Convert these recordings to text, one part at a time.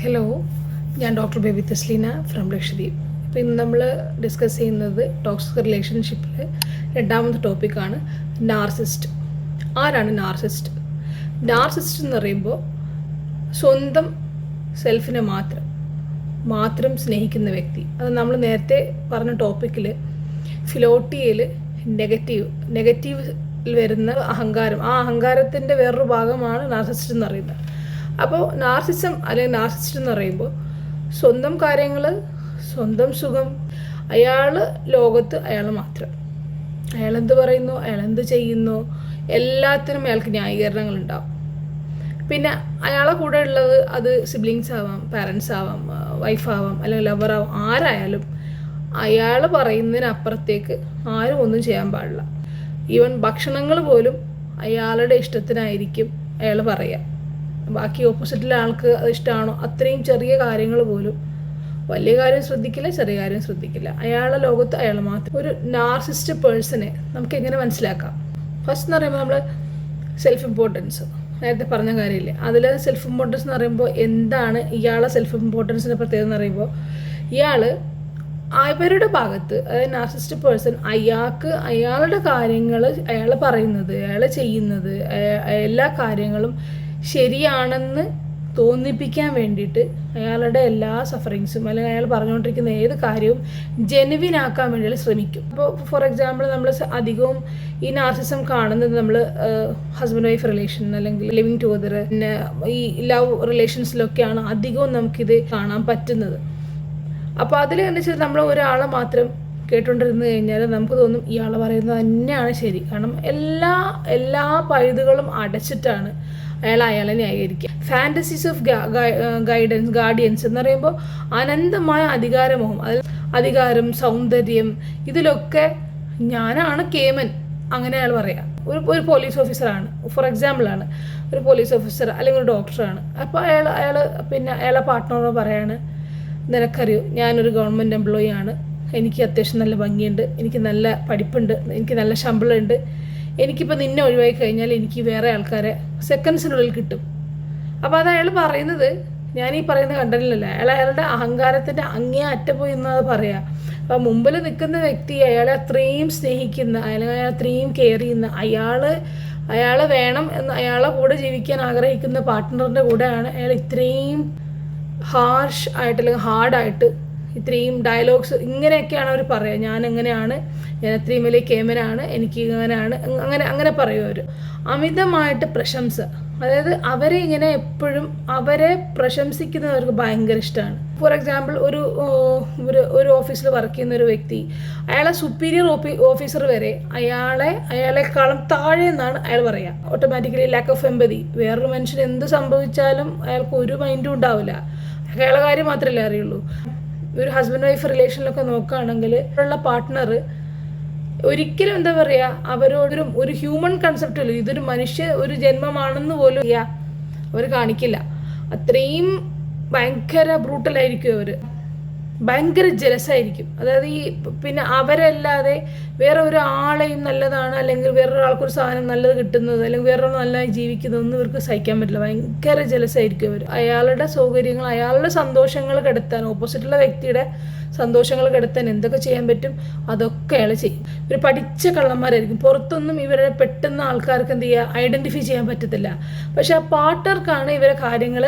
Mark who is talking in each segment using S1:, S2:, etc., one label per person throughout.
S1: Hello, ഞാൻ doctor baby Thasleena from Lakshadweep. അപ്പോൾ ഇന്ന് നമ്മൾ ഡിസ്കസ് ചെയ്യുന്നത് ടോക്സിക് റിലേഷൻഷിപ്പിൽ രണ്ടാമത്തെ ടോപ്പിക്കാണ് നാർസിസ്റ്റ്. ആരാണ് നാർസിസ്റ്റ്? നാർസിസ്റ്റ് എന്ന് പറയുമ്പോൾ സ്വന്തം സെൽഫിനെ മാത്രം സ്നേഹിക്കുന്ന വ്യക്തി. അത് നമ്മൾ നേരത്തെ പറഞ്ഞ ടോപ്പിക്കിൽ ഫിലോട്ടിയയിൽ നെഗറ്റീവ് വരുന്ന അഹങ്കാരം, ആ അഹങ്കാരത്തിൻ്റെ വേറൊരു ഭാഗമാണ് നാർസിസ്റ്റ് എന്ന് പറയുന്നത്. അപ്പോൾ നാർസിസം അല്ലെങ്കിൽ നാർസിസ്റ്റ് എന്ന് പറയുമ്പോൾ സ്വന്തം കാര്യങ്ങൾ, സ്വന്തം സുഖം, അയാൾ ലോകത്ത് അയാൾ മാത്രം, അയാളെന്ത് പറയുന്നു, അയാളെന്ത് ചെയ്യുന്നു, എല്ലാത്തിനും അയാൾക്ക് ന്യായീകരണങ്ങളുണ്ടാവും. പിന്നെ അയാളെ കൂടെ ഉള്ളത് അത് സിബ്ലിങ്സ് ആവാം, പാരൻസ് ആവാം, വൈഫാവാം, അല്ലെങ്കിൽ ലവറാവാം, ആരായാലും അയാൾ പറയുന്നതിനപ്പുറത്തേക്ക് ആരും ഒന്നും ചെയ്യാൻ പാടില്ല. ഈവൻ ഭക്ഷണങ്ങൾ പോലും അയാളുടെ ഇഷ്ടത്തിനായിരിക്കും അയാൾ പറയുക. ബാക്കി ഓപ്പോസിറ്റിലെ ആൾക്ക് അത് ഇഷ്ടമാണോ, അത്രയും ചെറിയ കാര്യങ്ങൾ പോലും, വലിയ കാര്യം ശ്രദ്ധിക്കില്ല, ചെറിയ കാര്യം ശ്രദ്ധിക്കില്ല, അയാളുടെ ലോകത്ത് അയാൾ മാത്രം. ഒരു നാർസിസ്റ്റ് പേഴ്സണെ നമുക്ക് എങ്ങനെ മനസ്സിലാക്കാം? ഫസ്റ്റ് എന്ന് പറയുമ്പോൾ നമ്മൾ സെൽഫ് ഇമ്പോർട്ടൻസ്, നേരത്തെ പറഞ്ഞ കാര്യമില്ലേ, അതിൽ സെൽഫ് ഇമ്പോർട്ടൻസ് എന്ന് പറയുമ്പോൾ എന്താണ് ഇയാളെ സെൽഫ് ഇമ്പോർട്ടൻസിൻ്റെ പ്രത്യേകത എന്ന് പറയുമ്പോൾ, ഇയാൾ അവരുടെ ഭാഗത്ത്, അതായത് നാർസിസ്റ്റ് പേഴ്സൺ അയാളുടെ കാര്യങ്ങൾ, അയാൾ പറയുന്നത്, അയാൾ ചെയ്യുന്നത്, എല്ലാ കാര്യങ്ങളും ശരിയാണെന്ന് തോന്നിപ്പിക്കാൻ വേണ്ടിയിട്ട് അയാളുടെ എല്ലാ സഫറിങ്സും അല്ലെങ്കിൽ അയാൾ പറഞ്ഞുകൊണ്ടിരിക്കുന്ന ഏത് കാര്യവും ജെനുവിൻ ആക്കാൻ വേണ്ടി ശ്രമിക്കും. അപ്പോൾ ഫോർ എക്സാമ്പിൾ നമ്മൾ അധികവും ഈ നാർസിസം കാണുന്നത് നമ്മൾ ഹസ്ബൻഡ് വൈഫ് റിലേഷൻ അല്ലെങ്കിൽ ലിവിങ് ടുഗദർ, പിന്നെ ഈ ലവ് റിലേഷൻസിലൊക്കെയാണ് അധികവും നമുക്കിത് കാണാൻ പറ്റുന്നത്. അപ്പോൾ അതിൽ എന്താ വെച്ചാൽ നമ്മൾ ഒരാളെ മാത്രം കേട്ടുകൊണ്ടിരുന്നു കഴിഞ്ഞാൽ നമുക്ക് തോന്നും ഇയാൾ പറയുന്നത് തന്നെയാണ് ശരി. കാരണം എല്ലാ പഴുതുകളും അടച്ചിട്ടാണ് അയാളെ ന്യായീകരിക്കുക. ഫാൻറ്റസീസ് ഓഫ് ഗാർഡിയൻസ് എന്ന് പറയുമ്പോൾ അനന്തമായ അധികാരമോഹം, അതിൽ അധികാരം, സൗന്ദര്യം, ഇതിലൊക്കെ ഞാനാണ് കേമൻ, അങ്ങനെ അയാൾ പറയാം. ഒരു പോലീസ് ഓഫീസറാണ്, ഫോർ എക്സാമ്പിളാണ്, ഒരു പോലീസ് ഓഫീസർ അല്ലെങ്കിൽ ഒരു ഡോക്ടറാണ്. അപ്പോൾ അയാളെ പാർട്ട്ണറോട് പറയാണ്, നിനക്കറിയോ ഞാനൊരു ഗവൺമെൻറ് എംപ്ലോയി ആണ്, എനിക്ക് അത്യാവശ്യം നല്ല ഭംഗിയുണ്ട്, എനിക്ക് നല്ല പഠിപ്പുണ്ട്, എനിക്ക് നല്ല ശമ്പളമുണ്ട്, എനിക്കിപ്പോൾ നിന്നെ ഒഴിവാക്കി കഴിഞ്ഞാൽ എനിക്ക് വേറെ ആൾക്കാരെ സെക്കൻഡ്സിനുള്ളിൽ കിട്ടും. അപ്പോൾ അത് അയാൾ പറയുന്നത് ഞാൻ ഈ പറയുന്ന കണ്ടതിലല്ല, അയാളുടെ അഹങ്കാരത്തിൻ്റെ അങ്ങേ അറ്റപ്പോയി എന്നത് പറയാം. അപ്പോൾ മുമ്പിൽ നിൽക്കുന്ന വ്യക്തി അയാളെ അത്രയും സ്നേഹിക്കുന്ന, അയാളെ അത്രയും കെയർ ചെയ്യുന്ന, അയാളെ വേണം എന്ന്, അയാളെ കൂടെ ജീവിക്കാൻ ആഗ്രഹിക്കുന്ന പാർട്ട്ണറിൻ്റെ കൂടെയാണ് അയാൾ ഇത്രയും ഹാർഷ് ആയിട്ട് അല്ലെങ്കിൽ ഹാർഡായിട്ട് ഇത്രയും ഡയലോഗ്സ് ഇങ്ങനെയൊക്കെയാണ് അവർ പറയുക. ഞാൻ എങ്ങനെയാണ്, ഞാൻ അത്രയും വലിയ കേമനാണ്, എനിക്ക് ഇങ്ങനെയാണ്, അങ്ങനെ പറയും അവർ. അമിതമായിട്ട് പ്രശംസ, അതായത് അവരെ ഇങ്ങനെ എപ്പോഴും അവരെ പ്രശംസിക്കുന്നവർക്ക് ഭയങ്കര ഇഷ്ടമാണ്. ഫോർ എക്സാമ്പിൾ ഒരു ഓഫീസിൽ വർക്ക് ചെയ്യുന്ന ഒരു വ്യക്തി, അയാളെ സുപ്പീരിയർ ഓഫീസർ വരെ അയാളെക്കാളും താഴെ എന്നാണ് അയാൾ പറയുക. ഓട്ടോമാറ്റിക്കലി ലാക്ക് ഓഫ് എമ്പതി. വേറൊരു മനുഷ്യൻ എന്ത് സംഭവിച്ചാലും അയാൾക്ക് ഒരു മൈൻഡും ഉണ്ടാവില്ല, അയാളെ കാര്യം മാത്രമല്ലേ അറിയുള്ളൂ. ഒരു ഹസ്ബൻഡ് വൈഫ് റിലേഷനിലൊക്കെ നോക്കുകയാണെങ്കിൽ ഉള്ള പാർട്ട്ണർ ഒരിക്കലും എന്താ പറയുക, അവരോടൊരു ഒരു ഹ്യൂമൻ കൺസെപ്റ്റല്ലോ, ഇതൊരു ഒരു ജന്മമാണെന്ന് പോലും അവർ കാണിക്കില്ല. അത്രയും ഭയങ്കര ബ്രൂട്ടലായിരിക്കും അവർ, ഭയങ്കര ജലസായിരിക്കും. അതായത് പിന്നെ അവരല്ലാതെ വേറെ ഒരാളെയും നല്ലതാണ്, അല്ലെങ്കിൽ വേറൊരാൾക്കൊരു സാധനം നല്ലത് കിട്ടുന്നത്, അല്ലെങ്കിൽ വേറൊരാൾ നല്ലതായി ജീവിക്കുന്നതൊന്നും ഇവർക്ക് സഹിക്കാൻ പറ്റില്ല. ഭയങ്കര ജലസായിരിക്കും അവർ. അയാളുടെ സൗകര്യങ്ങൾ, അയാളുടെ സന്തോഷങ്ങൾ കെടുത്താൻ, ഓപ്പോസിറ്റുള്ള വ്യക്തിയുടെ സന്തോഷങ്ങൾ കെടുത്താൻ എന്തൊക്കെ ചെയ്യാൻ പറ്റും അതൊക്കെ അയാൾ ചെയ്യും. ഇവർ പഠിച്ച കള്ളന്മാരായിരിക്കും. പുറത്തൊന്നും ഇവരെ പെട്ടെന്ന് ആൾക്കാർക്ക് എന്ത് ചെയ്യുക, ഐഡൻറ്റിഫൈ ചെയ്യാൻ പറ്റത്തില്ല. പക്ഷെ ആ പാർട്ട്ണർക്കാണ് ഇവരെ കാര്യങ്ങൾ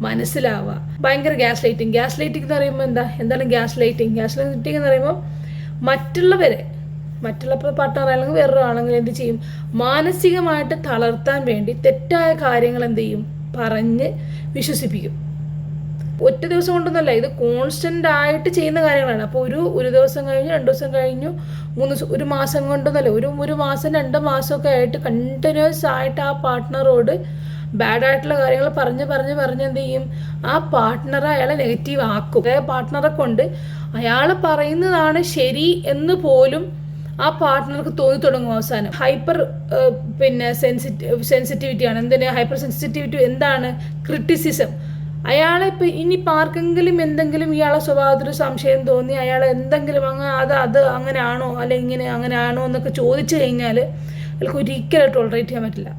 S1: മനസ്സിലാവുക. ഭയങ്കര ഗ്യാസ് ലൈറ്റിംഗ് എന്ന് പറയുമ്പോൾ എന്താണ് ഗ്യാസ് ലൈറ്റിംഗ് എന്ന് പറയുമ്പോൾ മറ്റുള്ള പാർട്ട്ണർ അല്ലെങ്കിൽ വേറൊരാളെങ്കിൽ എന്ത് ചെയ്യും, മാനസികമായിട്ട് തളർത്താൻ വേണ്ടി തെറ്റായ കാര്യങ്ങൾ എന്ത് ചെയ്യും, പറഞ്ഞ് വിശ്വസിപ്പിക്കും. ഒറ്റ ദിവസം കൊണ്ടൊന്നുമല്ല, ഇത് കോൺസ്റ്റൻ്റ് ആയിട്ട് ചെയ്യുന്ന കാര്യങ്ങളാണ്. അപ്പോൾ ഒരു ദിവസം കഴിഞ്ഞു, 2 ദിവസം കഴിഞ്ഞു, 3 ദിവസം, ഒരു മാസം കൊണ്ടൊന്നുമല്ല, ഒരു മാസം 2 മാസമൊക്കെ ആയിട്ട് കണ്ടിന്യൂസ് ആയിട്ട് ആ പാർട്ട്ണറോട് ബാഡായിട്ടുള്ള കാര്യങ്ങൾ പറഞ്ഞ് എന്ത് ചെയ്യും, ആ പാർട്ട്ണറെ അയാളെ നെഗറ്റീവ് ആക്കും. അതേ പാർട്ട്ണറെ കൊണ്ട് അയാൾ പറയുന്നതാണ് ശരി എന്ന് പോലും ആ പാർട്ട്ണർക്ക് തോന്നി തുടങ്ങും. അവസാനം ഹൈപ്പർ സെൻസിറ്റിവിറ്റിയാണ്. ഹൈപ്പർ സെൻസിറ്റിവിറ്റി എന്താണ്? ക്രിറ്റിസിസം. അയാളെ ഇപ്പം ഇനിയിപ്പോൾ ആർക്കെങ്കിലും എന്തെങ്കിലും ഇയാളെ സ്വഭാവത്തിൽ സംശയം തോന്നി അയാൾ എന്തെങ്കിലും അത് അങ്ങനെയാണോ അല്ലെങ്കിൽ അങ്ങനെ ആണോ എന്നൊക്കെ ചോദിച്ചു കഴിഞ്ഞാൽ അയാൾക്ക് ഒരിക്കലും ടോളറേറ്റ് ചെയ്യാൻ പറ്റില്ല.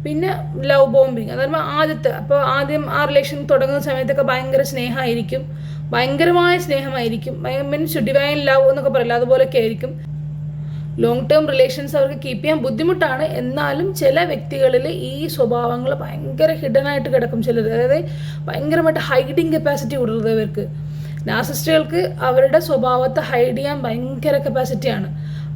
S1: പിന്നെ ലവ് ബോംബിങ്, അതായത് ആദ്യത്തെ, അപ്പോൾ ആദ്യം ആ റിലേഷൻ തുടങ്ങുന്ന സമയത്തൊക്കെ ഭയങ്കര സ്നേഹമായിരിക്കും, ഭയങ്കരമായ സ്നേഹമായിരിക്കും, മീൻസ് ഡിവൈൻ ലവ് എന്നൊക്കെ പറയില്ല, അതുപോലെയൊക്കെ ആയിരിക്കും. ലോങ് ടേം റിലേഷൻസ് അവർക്ക് കീപ്പ് ചെയ്യാൻ ബുദ്ധിമുട്ടാണ്. എന്നാലും ചില വ്യക്തികളിൽ ഈ സ്വഭാവങ്ങൾ ഭയങ്കര ഹിഡനായിട്ട് കിടക്കും. ചിലർ, അതായത് ഭയങ്കരമായിട്ട് ഹൈഡിങ് കപ്പാസിറ്റി കൂടുതലവർക്ക്. നാർസിസ്റ്റുകൾക്ക് അവരുടെ സ്വഭാവത്തെ ഹൈഡ് ചെയ്യാൻ ഭയങ്കര കപ്പാസിറ്റിയാണ്.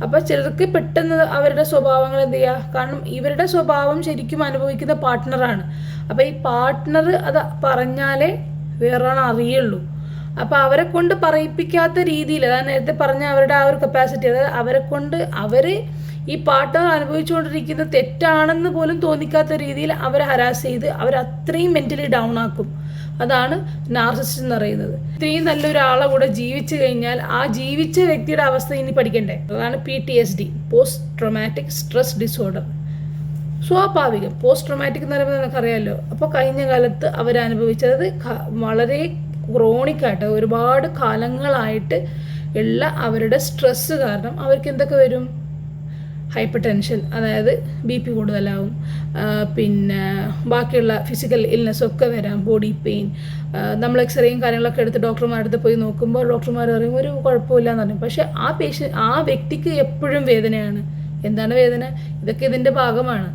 S1: അപ്പോൾ ചിലർക്ക് പെട്ടെന്ന് അവരുടെ സ്വഭാവങ്ങൾ എന്ത് ചെയ്യുക, കാരണം ഇവരുടെ സ്വഭാവം ശരിക്കും അനുഭവിക്കുന്ന പാർട്ട്ണറാണ്. അപ്പോൾ ഈ പാർട്ട്ണർ അത് പറഞ്ഞാലേ വേറൊരാൾ അറിയുള്ളൂ. അപ്പോൾ അവരെ കൊണ്ട് പറയിപ്പിക്കാത്ത രീതിയിൽ, അതായത് നേരത്തെ പറഞ്ഞ അവരുടെ ആ ഒരു കപ്പാസിറ്റി, അതായത് അവരെ കൊണ്ട് അവർ ഈ പാർട്ട്ണർ അനുഭവിച്ചുകൊണ്ടിരിക്കുന്നത് തെറ്റാണെന്ന് പോലും തോന്നിക്കാത്ത രീതിയിൽ അവരെ ഹരാസ് ചെയ്ത് അവരത്രയും മെൻ്റലി ഡൗൺ ആക്കും. അതാണ് നാർസിസിസ്റ്റ് എന്ന് പറയുന്നത്. ഇത്രയും നല്ലൊരാളെ കൂടെ ജീവിച്ചു കഴിഞ്ഞാൽ ആ ജീവിച്ച വ്യക്തിയുടെ അവസ്ഥ ഇനി പഠിക്കണ്ടേ. അതാണ് PTSD, post traumatic stress disorder. സ്വാഭാവികം. പോസ്റ്റ് ട്രോമാറ്റിക് എന്ന് പറയുമ്പോൾ നമുക്കറിയാമല്ലോ. അപ്പോൾ കഴിഞ്ഞ കാലത്ത് അവരനുഭവിച്ചത് വളരെ ക്രോണിക്കായിട്ട് ഒരുപാട് കാലങ്ങളായിട്ട് ഉള്ള അവരുടെ സ്ട്രെസ്സ് കാരണം അവർക്ക് എന്തൊക്കെ വരും? ഹൈപ്പർ ടെൻഷൻ, അതായത് BP കൂടുതലാവും, പിന്നെ ബാക്കിയുള്ള ഫിസിക്കൽ ഇൽനെസ്സൊക്കെ വരാം, ബോഡി പെയിൻ. നമ്മൾ എക്സ്റേയും കാര്യങ്ങളൊക്കെ എടുത്ത് ഡോക്ടർമാരുടെ അടുത്ത് പോയി നോക്കുമ്പോൾ ഡോക്ടർമാർ പറയും ഒരു കുഴപ്പമില്ല എന്ന് പറയും. പക്ഷേ ആ വ്യക്തിക്ക് എപ്പോഴും വേദനയാണ്. എന്താണ് വേദന? ഇതൊക്കെ ഇതിൻ്റെ ഭാഗമാണ്.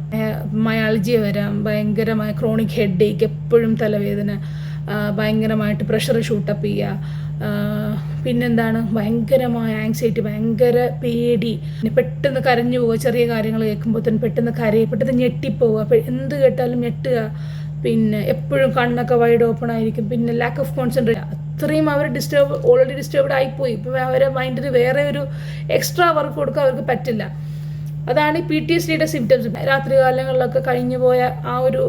S1: മയാൾജിയ വരാം, ഭയങ്കരമായ ക്രോണിക് ഹെഡ് ഏക്ക്, എപ്പോഴും തലവേദന, ഭയങ്കരമായിട്ട് പ്രഷർ ഷൂട്ടപ്പ് ചെയ്യുക, പിന്നെന്താണ് ഭയങ്കരമായ ആങ്സൈറ്റി, ഭയങ്കര പേടി, പെട്ടെന്ന് കരഞ്ഞു പോവുക, ചെറിയ കാര്യങ്ങൾ കേൾക്കുമ്പോൾ തന്നെ പെട്ടെന്ന് കരയുക, പെട്ടെന്ന് ഞെട്ടിപ്പോവുക, അപ്പോൾ എന്ത് കേട്ടാലും ഞെട്ടുക, പിന്നെ എപ്പോഴും കണ്ണൊക്കെ വൈഡ് ഓപ്പൺ ആയിരിക്കും, പിന്നെ ലാക്ക് ഓഫ് കോൺസെൻട്രേഷൻ. അത്രയും അവർ ഓൾറെഡി ഡിസ്റ്റർബ്ഡ് ആയിപ്പോയി. ഇപ്പോൾ അവരെ മൈൻഡിന് വേറെ ഒരു എക്സ്ട്രാ വർക്ക് കൊടുക്കാൻ അവർക്ക് പറ്റില്ല. അതാണ് ഈ PTSDയുടെ സിംറ്റംസ്. രാത്രി കാലങ്ങളിലൊക്കെ കഴിഞ്ഞു പോയ ആ ഒരു,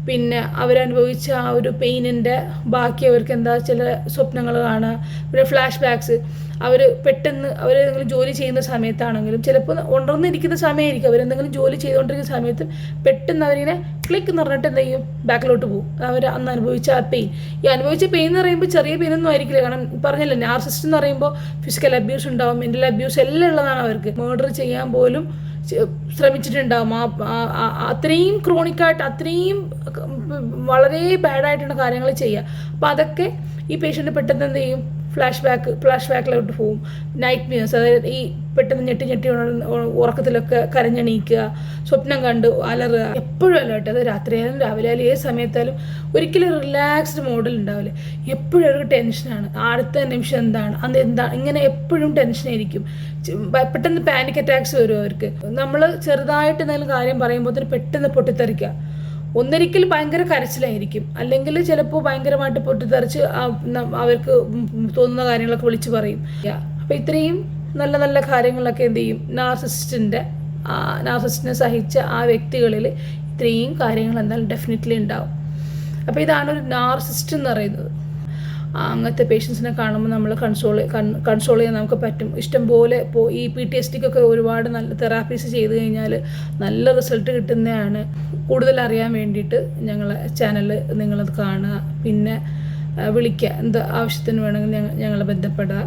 S1: പിന്നെ അവരനുഭവിച്ച ആ ഒരു പെയിനിൻ്റെ ബാക്കി അവർക്ക് എന്താ, ചില സ്വപ്നങ്ങൾ കാണുക, പിന്നെ ഫ്ലാഷ് ബാക്ക്സ്. അവർ പെട്ടെന്ന് അവരെന്തെങ്കിലും ജോലി ചെയ്യുന്ന സമയത്താണെങ്കിലും, ചിലപ്പോൾ ഉണർന്നിരിക്കുന്ന സമയമായിരിക്കും, അവരെന്തെങ്കിലും ജോലി ചെയ്തുകൊണ്ടിരിക്കുന്ന സമയത്ത് പെട്ടെന്ന് അവരിങ്ങനെ ക്ലിക്ക് എന്ന് പറഞ്ഞിട്ട് എന്ത് ചെയ്യും, ബാക്കിലോട്ട് പോകും. അവർ അന്ന് അനുഭവിച്ച ആ പെയിൻ. ഈ അനുഭവിച്ച പെയിൻ എന്ന് പറയുമ്പോൾ ചെറിയ പെയിനൊന്നും ആയിരിക്കില്ല. കാരണം പറഞ്ഞല്ലോ, നാർസിസിസ്റ്റ് എന്ന് പറയുമ്പോൾ ഫിസിക്കൽ അബ്യൂസ് ഉണ്ടാവും, മെൻ്റൽ അബ്യൂസ് എല്ലാം ഉള്ളതാണ് അവർക്ക്. മർഡർ ചെയ്യാൻ പോലും ശ്രമിച്ചിട്ടുണ്ടാവും. അത്രയും ക്രോണിക്കായിട്ട്, അത്രയും വളരെ ബാഡായിട്ടുള്ള കാര്യങ്ങൾ ചെയ്യുക. അപ്പോൾ അതൊക്കെ ഈ പേഷ്യൻ്റ് പെട്ടെന്ന് എന്ത് ചെയ്യും, ഫ്ലാഷ് ബാക്കിലോട്ട് പോവും. നൈറ്റ് മിയേഴ്സ്, അതായത് ഈ പെട്ടെന്ന് ഞെട്ടി ഉറക്കത്തിലൊക്കെ കരഞ്ഞെണീക്കുക, സ്വപ്നം കണ്ട് അലറുക, എപ്പോഴും അല്ലോട്ടെ, അത് രാത്രിയായാലും രാവിലെ ആയാലും ഏത് സമയത്തായാലും ഒരിക്കലും റിലാക്സ്ഡ് മോഡിൽ ഉണ്ടാവില്ല. എപ്പോഴും ഒരു ടെൻഷനാണ്, അടുത്ത നിമിഷം എന്താണ്, അന്ന് എന്താണ്, ഇങ്ങനെ എപ്പോഴും ടെൻഷനായിരിക്കും. പെട്ടെന്ന് പാനിക് അറ്റാക്സ് വരും അവർക്ക്. നമ്മൾ ചെറുതായിട്ട് എന്തെങ്കിലും കാര്യം പറയുമ്പോൾ തന്നെ പെട്ടെന്ന് പൊട്ടിത്തെറിക്കുക. ഒന്നിരിക്കൽ ഭയങ്കര കരച്ചിലായിരിക്കും, അല്ലെങ്കിൽ ചിലപ്പോൾ ഭയങ്കരമായിട്ട് പൊട്ടിത്തെറിച്ച് അവർക്ക് തോന്നുന്ന കാര്യങ്ങളൊക്കെ വിളിച്ച് പറയും. അപ്പോൾ ഇത്രയും നല്ല നല്ല കാര്യങ്ങളൊക്കെ എന്ത് ചെയ്യും, നാർസിസിസ്റ്റിനെ സഹിച്ച ആ വ്യക്തികളിൽ ഇത്രയും കാര്യങ്ങൾ എന്തായാലും ഡെഫിനറ്റ്ലി ഉണ്ടാവും. അപ്പോൾ ഇതാണ് ഒരു നാർസിസിസ്റ്റ് എന്ന് പറയുന്നത്. അങ്ങനത്തെ പേഷ്യൻസിനെ കാണുമ്പോൾ നമ്മൾ കൺസോൾ ചെയ്യാൻ നമുക്ക് പറ്റും. ഇഷ്ടംപോലെ ഇപ്പോൾ ഈ PTSDക്കൊക്കെ ഒരുപാട് നല്ല തെറാപ്പീസ് ചെയ്ത് കഴിഞ്ഞാൽ നല്ല റിസൾട്ട് കിട്ടുന്നതാണ്. കൂടുതൽ അറിയാൻ വേണ്ടിയിട്ട് ഞങ്ങളെ ചാനൽ നിങ്ങളത് കാണുക, പിന്നെ വിളിക്കുക, എന്ത് ആവശ്യത്തിന് വേണമെങ്കിൽ ഞങ്ങളെ ബന്ധപ്പെടുക.